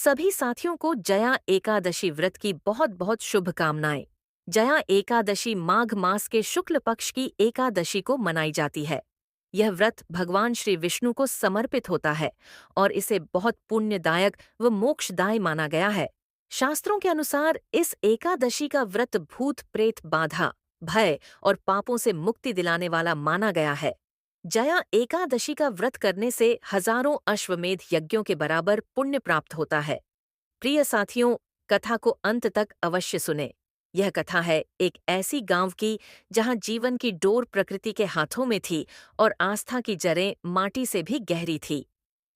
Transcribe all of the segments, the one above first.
सभी साथियों को जया एकादशी व्रत की बहुत बहुत शुभकामनाएं। जया एकादशी माघ मास के शुक्ल पक्ष की एकादशी को मनाई जाती है। यह व्रत भगवान श्री विष्णु को समर्पित होता है और इसे बहुत पुण्यदायक व मोक्षदायी माना गया है। शास्त्रों के अनुसार इस एकादशी का व्रत भूत प्रेत बाधा, भय और पापों से मुक्ति दिलाने वाला माना गया है। जया एकादशी का व्रत करने से हजारों अश्वमेध यज्ञों के बराबर पुण्य प्राप्त होता है। प्रिय साथियों, कथा को अंत तक अवश्य सुने। यह कथा है एक ऐसी गांव की जहां जीवन की डोर प्रकृति के हाथों में थी और आस्था की जड़ें माटी से भी गहरी थी।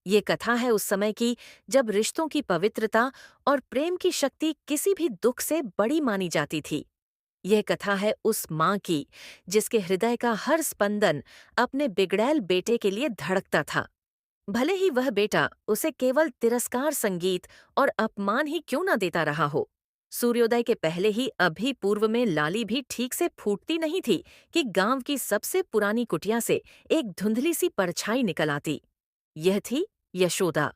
ये कथा है उस समय की जब रिश्तों की पवित्रता और प्रेम की शक्ति किसी भी दुख से बड़ी मानी जाती थी। यह कथा है उस माँ की जिसके हृदय का हर स्पंदन अपने बिगड़ैल बेटे के लिए धड़कता था। भले ही वह बेटा उसे केवल तिरस्कार, संगीत और अपमान ही क्यों न देता रहा हो। सूर्योदय के पहले ही अभी पूर्व में लाली भी ठीक से फूटती नहीं थी कि गांव की सबसे पुरानी कुटिया से एक धुंधली सी परछाई निकल आती। यह थी यशोदा,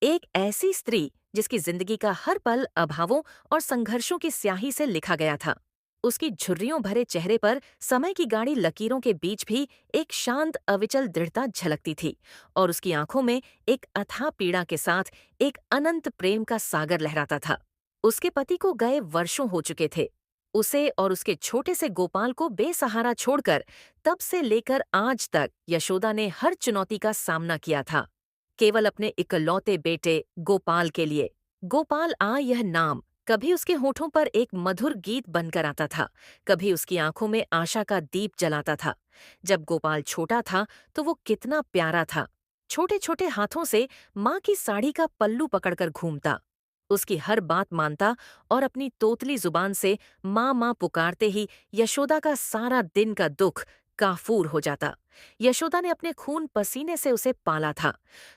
एक ऐसी स्त्री जिसकी जिंदगी का हर पल अभावों और संघर्षों की स्याही से लिखा गया था। उसकी झुर्रियों भरे चेहरे पर समय की गाढ़ी लकीरों के बीच भी एक शांत अविचल दृढ़ता झलकती थी और उसकी आंखों में एक अथाह पीड़ा के साथ एक अनंत प्रेम का सागर लहराता था। उसके पति को गए वर्षों हो चुके थे। उसे और उसके छोटे से गोपाल को बेसहारा छोड़कर तब से लेकर आज तक यशोदा ने हर चुनौती का सामना किया था, केवल अपने इकलौते बेटे गोपाल के लिए। गोपाल यह नाम कभी उसके होठों पर एक मधुर गीत बनकर आता था, कभी उसकी आंखों में आशा का दीप जलाता था। जब गोपाल छोटा था तो वो कितना प्यारा था। छोटे छोटे हाथों से माँ की साड़ी का पल्लू पकड़कर घूमता, उसकी हर बात मानता और अपनी तोतली जुबान से माँ माँ पुकारते ही यशोदा का सारा दिन का दुख काफूर हो जाता। यशोदा ने अपने खून पसीने से उसे पाला था।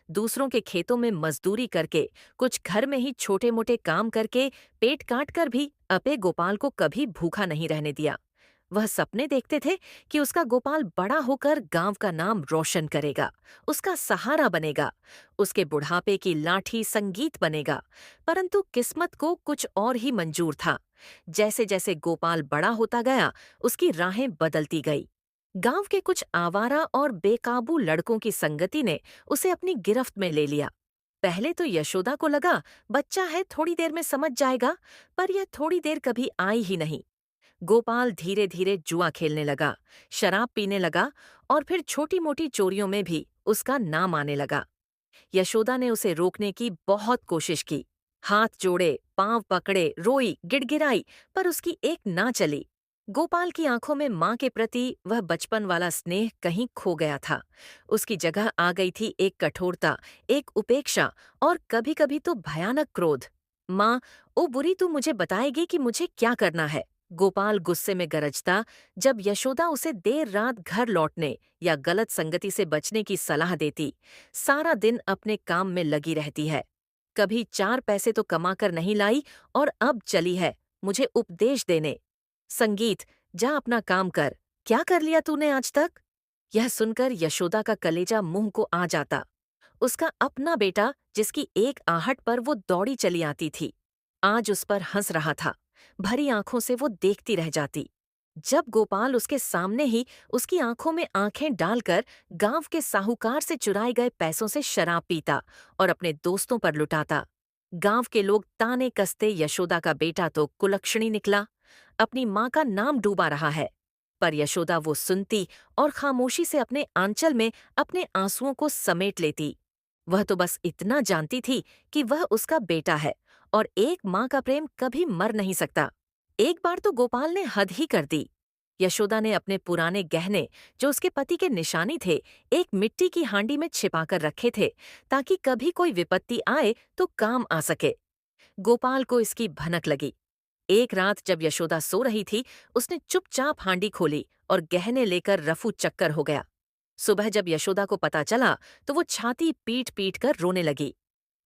दूसरों के खेतों में मजदूरी करके, कुछ घर में ही छोटे मोटे काम करके, पेट काट कर भी अपे गोपाल को कभी भूखा नहीं रहने दिया। वह सपने देखते थे कि उसका गोपाल बड़ा होकर गांव का नाम रोशन करेगा, उसका सहारा बनेगा, उसके बुढ़ापे की लाठी संगीत बनेगा। परंतु किस्मत को कुछ और ही मंजूर था। जैसे जैसे गोपाल बड़ा होता गया, उसकी राहें बदलती गई। गांव के कुछ आवारा और बेकाबू लड़कों की संगति ने उसे अपनी गिरफ्त में ले लिया। पहले तो यशोदा को लगा बच्चा है, थोड़ी देर में समझ जाएगा, पर यह थोड़ी देर कभी आई ही नहीं। गोपाल धीरे धीरे जुआ खेलने लगा, शराब पीने लगा और फिर छोटी मोटी चोरियों में भी उसका नाम आने लगा। यशोदा ने उसे रोकने की बहुत कोशिश की, हाथ जोड़े, पांव पकड़े, रोई, गिड़गिड़ाई, पर उसकी एक ना चली। गोपाल की आंखों में माँ के प्रति वह बचपन वाला स्नेह कहीं खो गया था। उसकी जगह आ गई थी एक कठोरता, एक उपेक्षा और कभी कभी तो भयानक क्रोध। माँ, ओ बुरी, तू मुझे बताएगी कि मुझे क्या करना है? गोपाल गुस्से में गरजता जब यशोदा उसे देर रात घर लौटने या गलत संगति से बचने की सलाह देती। सारा दिन अपने काम में लगी रहती है, कभी 4 पैसे तो कमा कर नहीं लाई और अब चली है मुझे उपदेश देने। संगीत, जा अपना काम कर, क्या कर लिया तूने आज तक? यह सुनकर यशोदा का कलेजा मुंह को आ जाता। उसका अपना बेटा जिसकी एक आहट पर वो दौड़ी चली आती थी, आज उस पर हंस रहा था। भरी आंखों से वो देखती रह जाती। जब गोपाल उसके सामने ही उसकी आंखों में आंखें डालकर गांव के साहूकार से चुराए गए पैसों से शराब पीता और अपने दोस्तों पर लुटाता। गांव के लोग ताने कसते यशोदा का बेटा तो कुलक्षणी निकला, अपनी माँ का नाम डूबा रहा है। पर यशोदा वो सुनती और खामोशी से अपने आंचल में अपने आंसुओं को समेट लेती। वह तो बस इतना जानती थी कि वह उसका बेटा है और एक माँ का प्रेम कभी मर नहीं सकता। एक बार तो गोपाल ने हद ही कर दी। यशोदा ने अपने पुराने गहने, जो उसके पति के निशानी थे, एक मिट्टी की हांडी में छिपाकर रखे थे ताकि कभी कोई विपत्ति आए तो काम आ सके। गोपाल को इसकी भनक लगी। एक रात जब यशोदा सो रही थी, उसने चुपचाप हांडी खोली और गहने लेकर रफू चक्कर हो गया। सुबह जब यशोदा को पता चला तो वो छाती पीट पीट कर रोने लगी।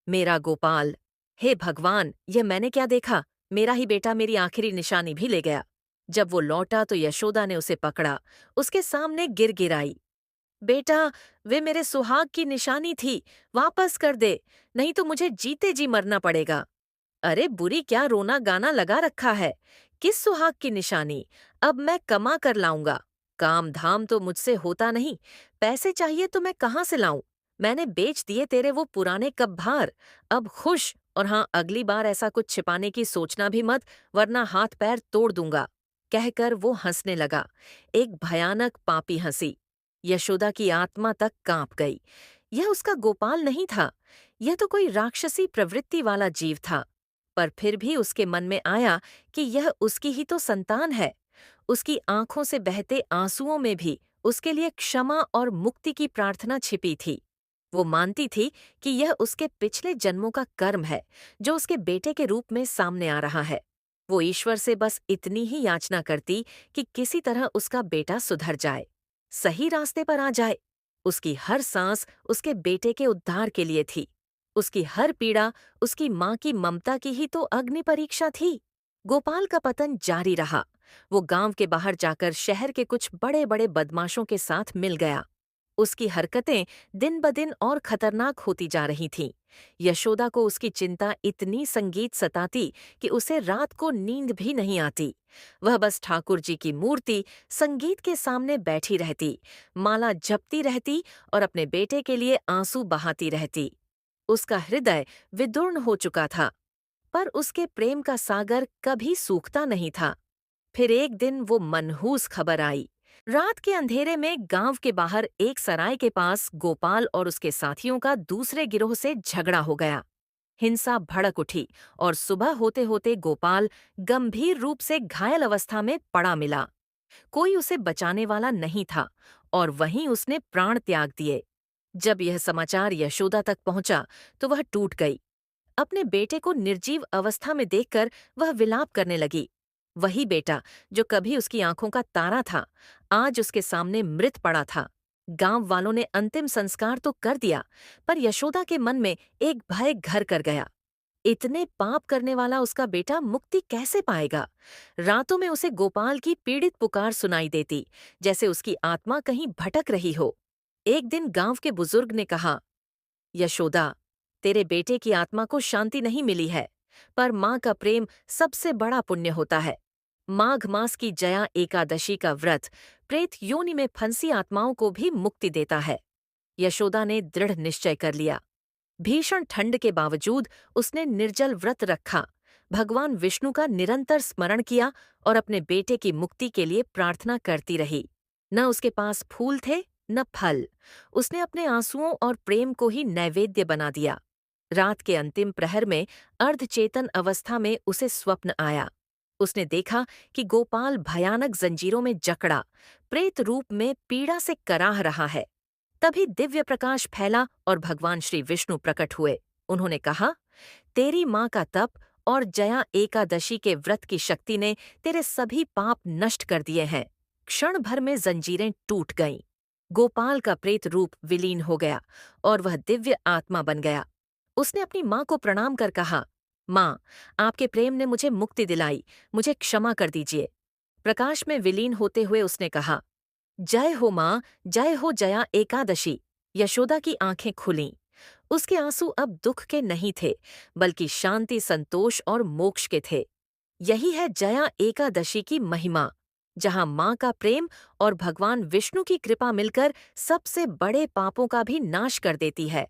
मेरा गोपाल, हे भगवान, यह मैंने क्या देखा? मेरा ही बेटा मेरी आखिरी निशानी भी ले गया। जब वो लौटा तो यशोदा ने उसे पकड़ा, उसके सामने गिर गिराई। बेटा, वे मेरे सुहाग की निशानी थी, वापस कर दे, नहीं तो मुझे जीते जी मरना पड़ेगा। अरे बुरी क्या रोना गाना लगा रखा है। किस सुहाग की निशानी? अब मैं कमा कर लाऊंगा। काम धाम तो मुझसे होता नहीं। पैसे चाहिए तो मैं कहाँ से लाऊं? मैंने बेच दिए तेरे वो पुराने कब्भार। अब खुश, और हाँ, अगली बार ऐसा कुछ छिपाने की सोचना भी मत, वरना हाथ पैर तोड़ दूंगा। कहकर वो हंसने लगा, एक भयानक पापी हंसी। यशोदा की आत्मा तक कांप गई। यह उसका गोपाल नहीं था, यह तो कोई राक्षसी प्रवृत्ति वाला जीव था। पर फिर भी उसके मन में आया कि यह उसकी ही तो संतान है। उसकी आंखों से बहते आंसुओं में भी उसके लिए क्षमा और मुक्ति की प्रार्थना छिपी थी। वो मानती थी कि यह उसके पिछले जन्मों का कर्म है, जो उसके बेटे के रूप में सामने आ रहा है। वो ईश्वर से बस इतनी ही याचना करती कि किसी तरह उसका बेटा सुधर जाए, सही रास्ते पर आ जाए। उसकी हर सांस उसके बेटे के उद्धार के लिए थी। उसकी हर पीड़ा उसकी माँ की ममता की ही तो अग्नि परीक्षा थी। गोपाल का पतन जारी रहा। वो गांव के बाहर जाकर शहर के कुछ बड़े बड़े बदमाशों के साथ मिल गया। उसकी हरकतें दिन ब दिन और खतरनाक होती जा रही थीं। यशोदा को उसकी चिंता इतनी संगीत सताती कि उसे रात को नींद भी नहीं आती। वह बस ठाकुर जी की मूर्ति संगीत के सामने बैठी रहती, माला जपती रहती और अपने बेटे के लिए आंसू बहाती रहती। उसका हृदय विदूर्ण हो चुका था, पर उसके प्रेम का सागर कभी सूखता नहीं था। फिर एक दिन वो मनहूस खबर आई। रात के अंधेरे में गांव के बाहर एक सराय के पास गोपाल और उसके साथियों का दूसरे गिरोह से झगड़ा हो गया। हिंसा भड़क उठी और सुबह होते होते गोपाल गंभीर रूप से घायल अवस्था में पड़ा मिला। कोई उसे बचाने वाला नहीं था और वहीं उसने प्राण त्याग दिए। जब यह समाचार यशोदा तक पहुंचा तो वह टूट गई। अपने बेटे को निर्जीव अवस्था में देखकर वह विलाप करने लगी। वही बेटा जो कभी उसकी आंखों का तारा था, आज उसके सामने मृत पड़ा था। गांव वालों ने अंतिम संस्कार तो कर दिया, पर यशोदा के मन में एक भय घर कर गया। इतने पाप करने वाला उसका बेटा मुक्ति कैसे पाएगा? रातों में उसे गोपाल की पीड़ित पुकार सुनाई देती, जैसे उसकी आत्मा कहीं भटक रही हो। एक दिन गांव के बुजुर्ग ने कहा, यशोदा, तेरे बेटे की आत्मा को शांति नहीं मिली है, पर माँ का प्रेम सबसे बड़ा पुण्य होता है। माघ मास की जया एकादशी का व्रत प्रेत योनि में फंसी आत्माओं को भी मुक्ति देता है। यशोदा ने दृढ़ निश्चय कर लिया। भीषण ठंड के बावजूद उसने निर्जल व्रत रखा, भगवान विष्णु का निरंतर स्मरण किया और अपने बेटे की मुक्ति के लिए प्रार्थना करती रही। न उसके पास फूल थे न फल। उसने अपने आंसुओं और प्रेम को ही नैवेद्य बना दिया। रात के अंतिम प्रहर में अर्धचेतन अवस्था में उसे स्वप्न आया। उसने देखा कि गोपाल भयानक जंजीरों में जकड़ा, प्रेत रूप में पीड़ा से कराह रहा है। तभी दिव्य प्रकाश फैला और भगवान श्री विष्णु प्रकट हुए। उन्होंने कहा, तेरी माँ का तप और जया एकादशी के व्रत की शक्ति ने तेरे सभी पाप नष्ट कर दिए हैं। क्षण भर में जंजीरें टूट गईं। गोपाल का प्रेत रूप विलीन हो गया और वह दिव्य आत्मा बन गया। उसने अपनी माँ को प्रणाम कर कहा, माँ, आपके प्रेम ने मुझे मुक्ति दिलाई, मुझे क्षमा कर दीजिए। प्रकाश में विलीन होते हुए उसने कहा, जय हो माँ, जय हो जया एकादशी। यशोदा की आंखें खुलीं। उसके आंसू अब दुख के नहीं थे, बल्कि शांति, संतोष और मोक्ष के थे। यही है जया एकादशी की महिमा, जहाँ माँ का प्रेम और भगवान विष्णु की कृपा मिलकर सबसे बड़े पापों का भी नाश कर देती है।